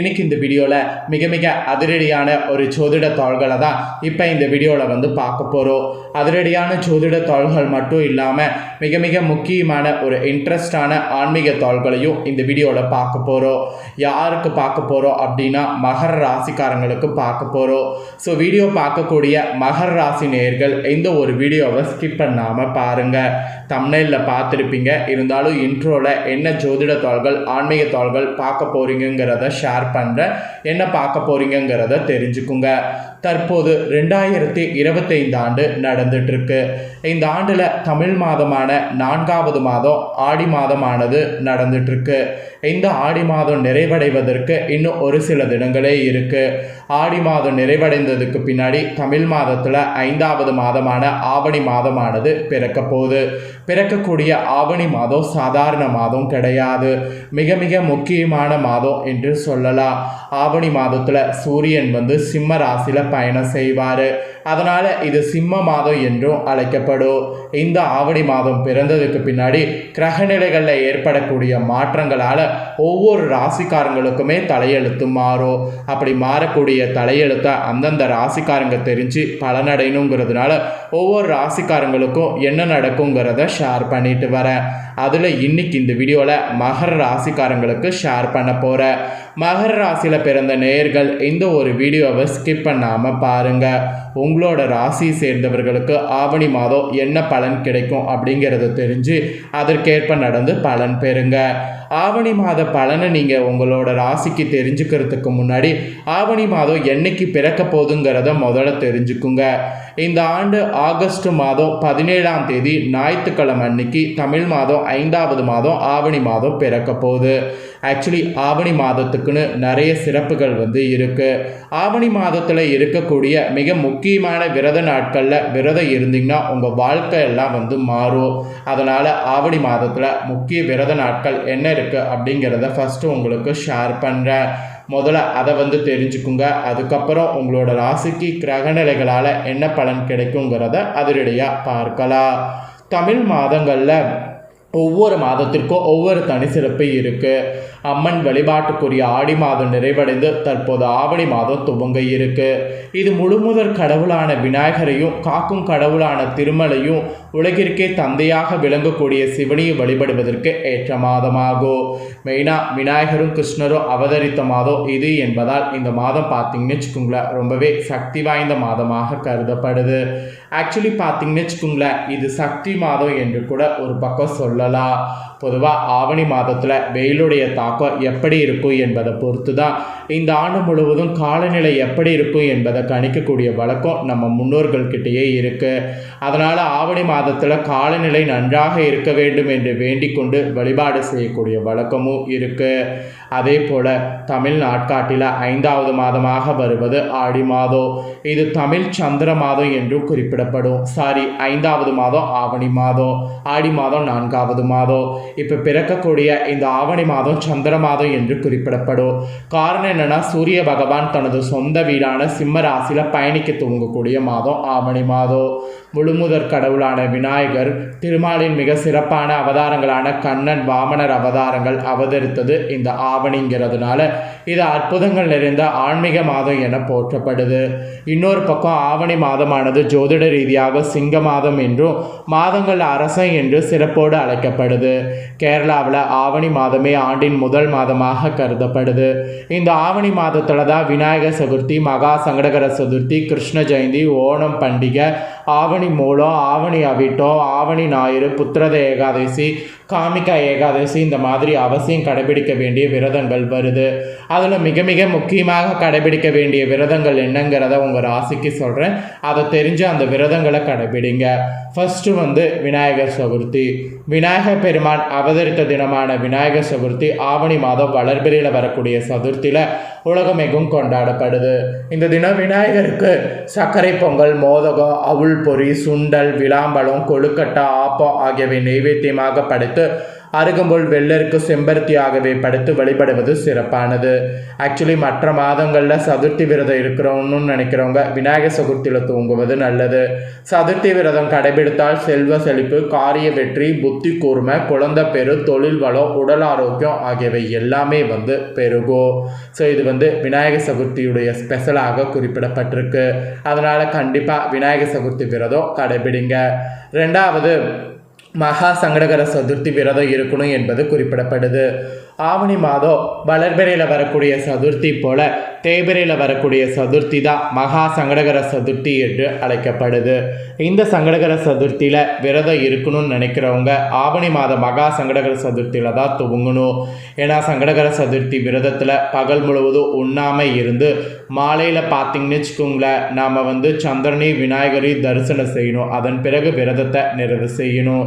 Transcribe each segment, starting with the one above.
இன்னைக்கு இந்த வீடியோவில் மிக மிக அதிரடியான ஒரு ஜோதிட தாள்களை தான் இப்போ இந்த வீடியோவில் பார்க்க போகிறோம். அதிரடியான ஜோதிட தாள்கள் மட்டும் இல்லாமல் மிக மிக முக்கியமான ஒரு இன்ட்ரெஸ்டான ஆன்மீக தாள்களையும் இந்த வீடியோவில் பார்க்க போகிறோம். யாருக்கு பார்க்க போகிறோம் அப்படின்னா மகர ராசிக்காரங்களுக்கு பார்க்க போகிறோம். ஸோ வீடியோ பார்க்கக்கூடிய மகர ராசி நேயர்கள் இந்த ஒரு வீடியோவை ஸ்கிப் பண்ணாமல் பாருங்கள். தம்ப்நெயிலில் பார்த்துருப்பீங்க, இருந்தாலும் இன்ட்ரோவில் என்ன ஜோதிட தாள்கள் ஆன்மீக தாள்கள் பார்க்க போகிறீங்கிறத ஷேர் பண்ணுறேன். என்ன பார்க்க போகிறீங்கிறத தெரிஞ்சுக்குங்க. தற்போது 2025 ஆண்டு நடந்துட்டுருக்கு. இந்த ஆண்டில் தமிழ் மாதமான 4வது மாதம் ஆடி மாதமானது நடந்துட்டுருக்கு. இந்த ஆடி மாதம் நிறைவடைவதற்கு இன்னும் ஒரு சில தினங்களே இருக்குது. ஆடி மாதம் நிறைவடைந்ததுக்கு பின்னாடி தமிழ் மாதத்தில் 5வது மாதமான ஆவணி மாதமானது பிறக்க போகுது. பிறக்கக்கூடிய ஆவணி மாதம் சாதாரண மாதம் கிடையாது, மிக மிக முக்கியமான மாதம் என்று சொல்லலாம். ஆவணி மாதத்தில் சூரியன் சிம்ம ராசியில் பயணம் செய்வார். அதனால் இது சிம்ம மாதம் என்றும் அழைக்கப்படும். இந்த ஆவணி மாதம் பிறந்ததுக்கு பின்னாடி கிரகநிலைகளில் ஏற்படக்கூடிய மாற்றங்களால் ஒவ்வொரு ராசிக்காரங்களுக்குமே தலையெழுத்து மாறும். அப்படி மாறக்கூடிய தலையெழுத்தை அந்தந்த ராசிக்காரங்க தெரிஞ்சு பலனடையணுங்கிறதுனால ஒவ்வொரு ராசிக்காரங்களுக்கும் என்ன நடக்குங்கிறத ஷேர் பண்ணிட்டு வரேன். அதில் இன்னைக்கு இந்த வீடியோவில் மகர ராசிக்காரங்களுக்கு ஷேர் பண்ண போகிறேன். மகர ராசியில் பிறந்த நேயர்கள் இந்த ஒரு வீடியோவை ஸ்கிப் பண்ணாமல் பாருங்கள். உங்களோட ராசி சேர்ந்தவர்களுக்கு ஆவணி மாதம் என்ன பலன் கிடைக்கும் அப்படிங்கிறத தெரிஞ்சு அதற்கேற்ப நடந்து பலன் பெறுங்க. ஆவணி மாத பலனை நீங்கள் உங்களோட ராசிக்கு தெரிஞ்சுக்கிறதுக்கு முன்னாடி ஆவணி மாதம் என்னைக்கு பிறக்க போகுதுங்கிறத முதல்ல தெரிஞ்சுக்குங்க. இந்த ஆண்டு ஆகஸ்ட் மாதம் 17ஆம் தேதி ஞாயிற்றுக்கிழமை அன்னைக்கு தமிழ் மாதம் 5வது மாதம் ஆவணி மாதம் பிறக்க போகுது. ஆக்சுவலி ஆவணி மாதத்துக்குன்னு நிறைய சிறப்புகள் இருக்குது. ஆவணி மாதத்தில் இருக்கக்கூடிய மிக முக்கியமான விரத நாட்களில் விரதம் இருந்தீங்கன்னா உங்கள் வாழ்க்கை எல்லாம் மாறும். அதனால் ஆவணி மாதத்தில் முக்கிய விரத நாட்கள் என்ன இருக்குது அப்படிங்கிறத ஃபஸ்ட்டு உங்களுக்கு ஷேர் பண்ணுறேன். முதல்ல அதை தெரிஞ்சுக்குங்க. அதுக்கப்புறம் உங்களோட ராசிக்கு கிரகநிலைகளால் என்ன பலன் கிடைக்குங்கிறத அதிரடியாக பார்க்கலாம். தமிழ் மாதங்களில் ஒவ்வொரு மாதத்திற்கும் ஒவ்வொரு தனி சிறப்பு இருக்குது. அம்மன் வழிபாட்டுக்குரிய ஆடி மாதம் நிறைவடைந்து தற்போது ஆவணி மாதம் துவங்க இருக்கு. இது முழுமுதற் கடவுளான விநாயகரையும் காக்கும் கடவுளான திருமலையும் உலகிற்கே தந்தையாக விளங்கக்கூடிய சிவனையும் வழிபடுவதற்கு ஏற்ற மாதமாகும். மெயினாக விநாயகரும் கிருஷ்ணரும் அவதரித்த மாதம் இது என்பதால் இந்த மாதம் பார்த்தீங்கன்னு வச்சுக்கோங்களேன் ரொம்பவே சக்தி வாய்ந்த மாதமாக கருதப்படுது. ஆக்சுவலி பார்த்தீங்கன்னு வச்சுக்கோங்களேன் இது சக்தி மாதம் என்று கூட ஒரு பக்கம் சொல்லலாம். பொதுவாக ஆவணி மாதத்தில் வெயிலுடைய தாக்கம் எப்படி இருக்கும் என்பதை பொறுத்து தான் இந்த ஆண்டு முழுவதும் காலநிலை எப்படி இருக்கும் என்பதை கணிக்கக்கூடிய வழக்கம் நம்ம முன்னோர்கள்கிட்டயே இருக்குது. அதனால் ஆவணி மாதத்தில் காலநிலை நன்றாக இருக்க வேண்டும் என்று வேண்டிக் கொண்டு வழிபாடு செய்யக்கூடிய வழக்கமும் இருக்குது. அதே போல் தமிழ் நாட்காட்டில் 5வது மாதமாக வருவது ஆடி மாதம். இது தமிழ் சந்திர மாதம் என்றும் குறிப்பிடப்படும். 5வது மாதம் ஆவணி மாதம், ஆடி மாதம் 4வது மாதம். இப்போ பிறக்கக்கூடிய இந்த ஆவணி மாதம் சந்திர மாதம் என்று குறிப்பிடப்படும். காரணம் என்னன்னா சூரிய பகவான் தனது சொந்த வீடான சிம்ம ராசியில் பயணிக்க துவங்கக்கூடிய மாதம் ஆவணி மாதம். முழுமுதற் கடவுளான விநாயகர், திருமாலின் மிக சிறப்பான அவதாரங்களான கண்ணன், வாமனர் அவதாரங்கள் அவதரித்தது இந்த ஆவணிங்கிறதுனால இது அற்புதங்கள் நிறைந்த ஆன்மீக மாதம் என போற்றப்படுது. இன்னொரு பக்கம் ஆவணி மாதமானது ஜோதிட ரீதியாக சிங்க மாதம் என்றும் மாதங்கள் அரசன் என்று சிறப்போடு அழைக்கப்படுது. கேரளாவில் ஆவணி மாதமே ஆண்டின் முதல் மாதமாக கருதப்படுது. இந்த ஆவணி மாதத்தில் தான் விநாயகர் சதுர்த்தி, மகா சங்கடகர சதுர்த்தி, கிருஷ்ண ஜெயந்தி, ஓணம் பண்டிகை, ஆவணி மூலம், ஆவணி அவிட்டம், ஆவணி ஞாயிறு, புத்திரத ஏகாதசி, காமிகா ஏகாதசி இந்த மாதிரி அவசியம் கடைபிடிக்க வேண்டிய விரதங்கள் வருது. அதில் மிக மிக முக்கியமாக கடைபிடிக்க வேண்டிய விரதங்கள் என்னங்கிறத உங்கள் ராசிக்கு சொல்கிறேன். அதை தெரிஞ்சு அந்த விரதங்களை கடைபிடிங்க. ஃபஸ்ட்டு விநாயகர் சதுர்த்தி. விநாயகர் பெருமான் அவதரித்த தினமான விநாயகர் சதுர்த்தி ஆவணி மாதம் வளர்பிறையில் வரக்கூடிய சதுர்த்தியில் உலகமெங்கும் கொண்டாடப்படுது. இந்த தினம் விநாயகருக்கு சர்க்கரை பொங்கல், மோதகம், அவுள் பொரி, சுண்டல், விளாம்பழம், கொழுக்கட்டை, ஆப்பம் ஆகியவை நைவேத்தியமாக படைத்து அருகம்புல் வெள்ளருக்கு செம்பருத்தியாகவே படைத்து வழிபடுவது சிறப்பானது. ஆக்சுவலி மற்ற மாதங்களில் சதுர்த்தி விரதம் இருக்கிறோம்னு நினைக்கிறவங்க விநாயகர் சதுர்த்தியில் தூங்குவது நல்லது. சதுர்த்தி விரதம் கடைபிடித்தால் செல்வ செழிப்பு, காரிய வெற்றி, புத்தி கூர்மை, குழந்தை பெரு, தொழில் வளம், உடல் ஆரோக்கியம் ஆகியவை எல்லாமே பெருகும். ஸோ இது விநாயகர் சதுர்த்தியுடைய ஸ்பெஷலாக குறிப்பிடப்பட்டிருக்கு. அதனால் கண்டிப்பாக விநாயகர் சதுர்த்தி விரதம் கடைபிடிங்க. ரெண்டாவது, மகா சங்கடகர சதுர்த்தி விரதம் இருக்கணும் என்பது குறிப்பிடப்படுது. ஆவணி மாதம் வளர்பிறையில் வரக்கூடிய சதுர்த்தி போல தேய்பிறையில் வரக்கூடிய சதுர்த்தி தான் மகா சங்கடகர சதுர்த்தி என்று அழைக்கப்படுது. இந்த சங்கடகர சதுர்த்தியில் விரதம் இருக்கணும்னு நினைக்கிறவங்க ஆவணி மாதம் மகா சங்கடகர சதுர்த்தியில் தான் துவங்கணும். ஏன்னா சங்கடகர சதுர்த்தி விரதத்தில் பகல் முழுவதும் உண்ணாமல் இருந்து மாலையில் பார்த்திங்கன்னு வச்சுக்கோங்களேன், நாம் சந்திரனை விநாயகரை தரிசனம் செய்யணும். அதன் பிறகு விரதத்தை நிறைவு செய்யணும்.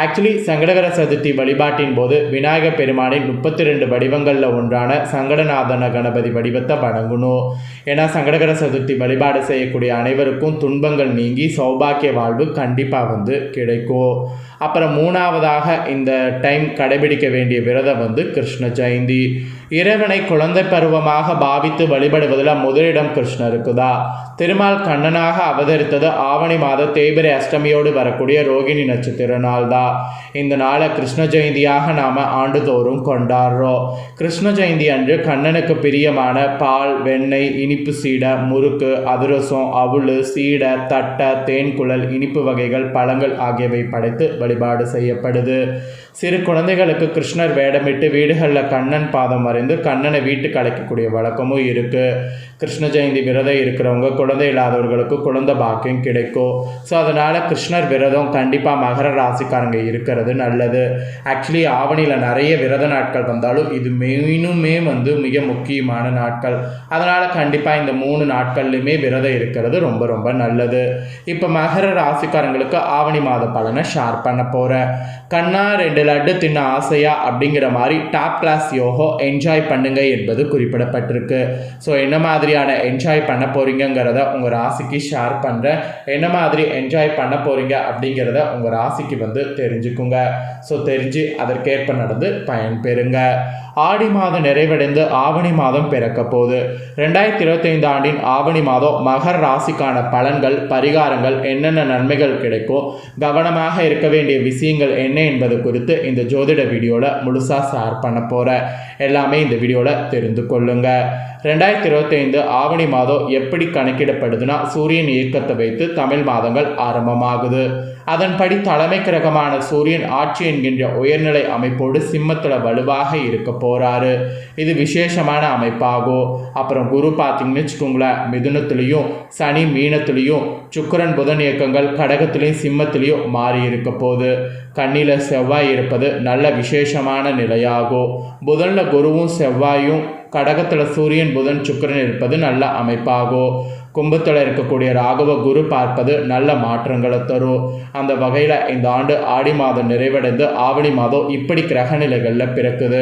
ஆக்சுவலி சங்கடகர சதுர்த்தி வழிபாட்டின் போது விநாயகர் பெருமானின் 32 வடிவங்களில் ஒன்றான சங்கடநாதன கணபதி வடிவத்தை வணங்கணும். ஏன்னா சங்கடகர சதுர்த்தி வழிபாடு செய்யக்கூடிய அனைவருக்கும் துன்பங்கள் நீங்கி சௌபாக்கிய வாழ்வு கண்டிப்பாக கிடைக்கும். அப்புறம் மூணாவதாக இந்த டைம் கடைபிடிக்க வேண்டிய விரதம் கிருஷ்ண ஜெயந்தி. இறைவனை குழந்தை பருவமாக பாவித்து வழிபடுவதில் முதலிடம் கிருஷ்ணருக்கு தான். திருமால் கண்ணனாக அவதரித்தது ஆவணி மாத தேய்பிறை அஷ்டமியோடு வரக்கூடிய ரோகிணி நட்சத்திர நாள் தான். இந்த நாளை கிருஷ்ண ஜெயந்தியாக நாம் ஆண்டுதோறும் கொண்டாடுறோம். கிருஷ்ண ஜெயந்தி அன்று கண்ணனுக்கு பிரியமான பால், வெண்ணெய், இனிப்பு சீடை, முறுக்கு, அதிரசம், அவுள், சீடை, தட்டை, தேன்குழல், இனிப்பு வகைகள், பழங்கள் ஆகியவை படைத்து வழிபாடு செய்யப்படுது. சிறு குழந்தைகளுக்கு கிருஷ்ணர் வேடமிட்டு வீடுகளில் கண்ணன் பாதம் வரைந்து கண்ணனை வீட்டுக்கு அழைக்கக்கூடிய வழக்கமும் இருக்குது. கிருஷ்ண ஜெயந்தி விரதம் இருக்கிறவங்க குழந்தை இல்லாதவர்களுக்கு குழந்தை பாக்கியம் கிடைக்கும். ஸோ அதனால் கிருஷ்ணர் விரதம் கண்டிப்பாக மகர ராசிக்காரங்க இருக்கிறது நல்லது. ஆக்சுவலி ஆவணியில் நிறைய விரத நாட்கள் வந்தாலும் இது மெயினுமே மிக முக்கியமான நாட்கள். அதனால் கண்டிப்பாக இந்த 3 நாட்கள்லையுமே விரதம் இருக்கிறது ரொம்ப ரொம்ப நல்லது. இப்போ மகர ராசிக்காரங்களுக்கு ஆவணி மாத பலனை ஷேர் பண்ண போகிறேன். கண்ணா 2 லட்டு தின்ன ஆசையா அப்படிங்கிற மாதிரி டாப் கிளாஸ் யோகம் என்ஜாய் பண்ணுங்க என்பது குறிப்பிடப்பட்டிருக்கு. ஸோ என்ன மாதிரியான என்ஜாய் பண்ண போகிறீங்கிறத உங்கள் ராசிக்கு ஷேர் பண்ணுறேன். என்ன மாதிரி என்ஜாய் பண்ண போகிறீங்க அப்படிங்கிறத உங்கள் ராசிக்கு தெரிஞ்சுக்குங்க. ஸோ தெரிஞ்சு அதற்கேற்ப நடந்து பயன்பெறுங்க. ஆடி மாதம் நிறைவடைந்து ஆவணி மாதம் பிறக்க போகுது. 2025 ஆண்டின் ஆவணி மாதம் மகர ராசிக்கான பலன்கள், பரிகாரங்கள், என்னென்ன நன்மைகள் கிடைக்கும், கவனமாக இருக்க வேண்டிய விஷயங்கள் என்ன என்பது குறித்து இந்த ஜோதிட வீடியோவில் முழுசாக ஷேர் பண்ண போகிறேன். எல்லாமே இந்த வீடியோவில் தெரிந்து கொள்ளுங்க. 2025 ஆவணி மாதம் எப்படி கணக்கிடப்படுதுன்னா சூரியன் இயக்கத்தை வைத்து தமிழ் மாதங்கள் ஆரம்பமாகுது. அதன்படி தலைமை கிரகமான சூரியன் ஆட்சி என்கின்ற உயர்நிலை அமைப்போடு சிம்மத்தில் வலுவாக இருக்க போகிறாரு. இது விசேஷமான அமைப்பாகும். அப்புறம் குரு பார்த்திங்கன்னு வச்சுக்கோங்களேன், மிதுனத்துலேயும் சனி மீனத்துலேயும் சுக்கிரன் புதன் இயக்கங்கள் கடகத்துலேயும் சிம்மத்துலேயும் மாறி இருக்க போகுது. கண்ணியில் செவ்வாய் இருப்பது நல்ல விசேஷமான நிலையாகும். புதனில் குருவும் செவ்வாயும், கடகத்தில் சூரியன் புதன் சுக்கிரன் இருப்பது நல்ல அமைப்பாகும். கும்பத்தில் இருக்கக்கூடிய ராகவ குரு பார்ப்பது நல்ல மாற்றங்களை தரும். அந்த வகையில் இந்த ஆண்டு ஆடி மாதம் நிறைவடைந்து ஆவணி மாதம் இப்படி கிரக நிலைகளில் பிறக்குது.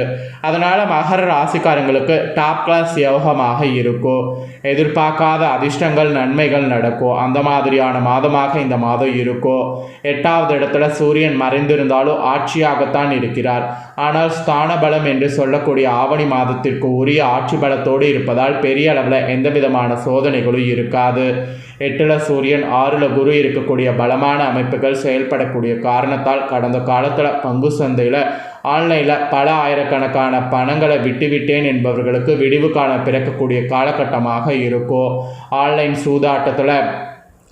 அதனால் மகர ராசிக்காரங்களுக்கு டாப் கிளாஸ் யோகமாக இருக்கும். எதிர்பார்க்காத அதிர்ஷ்டங்கள், நன்மைகள் நடக்கும். அந்த மாதிரியான மாதமாக இந்த மாதம் இருக்கும். 8வது இடத்துல சூரியன் மறைந்திருந்தாலும் ஆட்சியாகத்தான் இருக்கிறார். ஆனால் ஸ்தான பலம் என்று சொல்லக்கூடிய ஆவணி மாதத்திற்கு உரிய ஆட்சி பலத்தோடு இருப்பதால் பெரிய அளவில் எந்த விதமான சோதனைகளும் இருக்காது. 8ல் சூரியன் 6ல் குரு இருக்கக்கூடிய பலமான அமைப்புகள் செயல்படக்கூடிய காரணத்தால் கடந்த காலத்தில் பங்கு சந்தையில் ஆன்லைனில் பல ஆயிரக்கணக்கான பணங்களை விட்டுவிட்டேன் என்பவர்களுக்கு விடிவு காலம் பிறக்கக்கூடிய காலகட்டமாக இருக்கும். ஆன்லைன் சூதாட்டத்தில்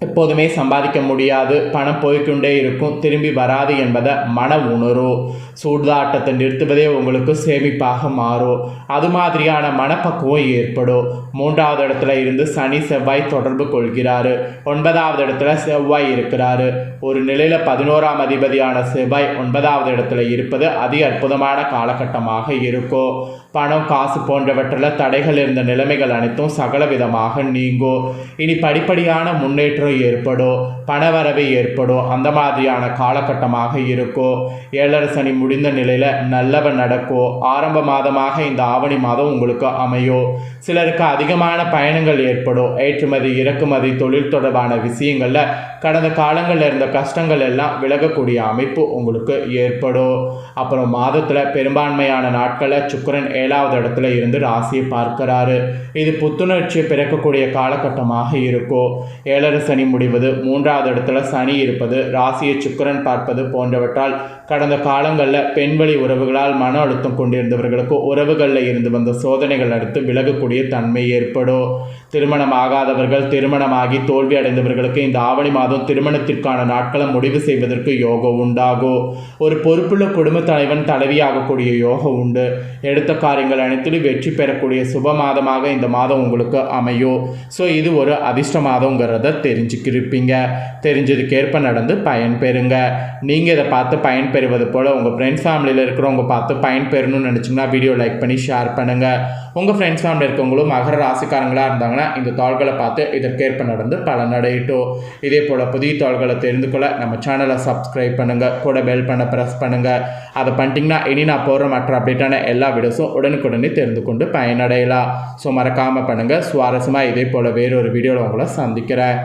எப்போதுமே சம்பாதிக்க முடியாது, பணம் போய்கொண்டே இருக்கும், திரும்பி வராது என்பதை மன உணரும். சூதாட்டத்தை நிறுத்துவதே உங்களுக்கு சேமிப்பாக மாறும். அது மாதிரியான மனப்பக்குவம் ஏற்படும். 3வது இடத்துல இருந்து சனி செவ்வாய் தொடர்பு கொள்கிறாரு. 9வது இடத்துல செவ்வாய் இருக்கிறாரு. ஒரு நிலையில் 11ஆம் அதிபதியான செவ்வாய் 9வது இடத்துல இருப்பது அதி அற்புதமான காலகட்டமாக இருக்கும். பணம் காசு போன்றவற்றில் தடைகள் இருந்த நிலைமைகள் அனைத்தும் சகலவிதமாக நீங்கும். இனி படிப்படியான முன்னேற்றம் ஏற்படும், பணவரவு ஏற்படும். அந்த மாதிரியான காலகட்டமாக இருக்கும். 7.5 சனி முடிந்த நிலையில் நல்லவ நடக்கும். ஆரம்ப மாதமாக இந்த ஆவணி மாதம் உங்களுக்கு அமையும். சிலருக்கு அதிகமான பயணங்கள் ஏற்படும். ஏற்றுமதி இறக்குமதி தொழில் தொடர்பான விஷயங்களில் கடந்த காலங்களில் இருந்த கஷ்டங்கள் எல்லாம் விலகக்கூடிய அமைப்பு உங்களுக்கு ஏற்படும். அப்புறம் மாதத்தில் பெரும்பான்மையான நாட்களில் சுக்கிரன் 7வது இடத்துல இருந்து ராசியை பார்க்கிறாரு. இது புத்துணர்ச்சியை பிறக்கக்கூடிய காலகட்டமாக இருக்கும். 7.5 சனி முடிவது, 3வது இடத்துல சனி இருப்பது, ராசியை சுக்கிரன் பார்ப்பது போன்றவற்றால் கடந்த காலங்களில் பெண்வழி உறவுகளால் மன அழுத்தம் கொண்டிருந்தவர்களுக்கு உறவுகளில் இருந்து வந்த சோதனைகள் அடுத்து விலகக்கூடிய தன்மை ஏற்படும். திருமணம் ஆகாதவர்கள், திருமணமாகி தோல்வி அடைந்தவர்களுக்கு இந்த ஆவணி மாதம் திருமணத்திற்கான நாட்களை முடிவு செய்வதற்கு யோகம் உண்டாகும். ஒரு பொறுப்புள்ள குடும்ப தலைவன் தலைவியாகக்கூடிய யோகம் உண்டு. எடுத்த காரியங்கள் அனைத்திலும் வெற்றி பெறக்கூடிய சுப மாதமாக இந்த மாதம் உங்களுக்கு அமையும். ஸோ இது ஒரு அதிர்ஷ்ட மாதங்கிறத தெரிஞ்சுக்கிருப்பீங்க. தெரிஞ்சதுக்கேற்ப நடந்து பயன் பெறுங்க. நீங்கள் இதை பார்த்து பயன் பெறுவது போல் உங்கள் ஃப்ரெண்ட்ஸ் ஃபேமிலியில் இருக்கிறவங்க பார்த்து பயன் பெறணும்னு நினச்சிங்கன்னா வீடியோ லைக் பண்ணி ஷேர் பண்ணுங்கள். உங்கள் ஃப்ரெண்ட்ஸ் ஃபேமிலி இருக்கவங்களும் மகர ராசிக்காரங்களாக இருந்தாங்கன்னா இந்த தாள்களை பார்த்து இதற்கேற்ப நடந்து பலனடையட்டும். இதே போல் புதிய தாள்களை தெரிந்து கொள்ள நம்ம சேனலை சப்ஸ்கிரைப் பண்ணுங்கள், கூட பெல் பண்ண ப்ரெஸ் பண்ணுங்கள். அதை பண்ணிட்டீங்கன்னா இனி நான் போகிற மற்ற அப்டேட்டான எல்லா வீடியோஸும் உடனுக்குடனே தெரிந்து கொண்டு பயனடையலாம். ஸோ மறக்காமல் பண்ணுங்கள். சுவாரஸ்யமாக இதே போல் வேறொரு வீடியோவில் உங்களை சந்திக்கிறேன்.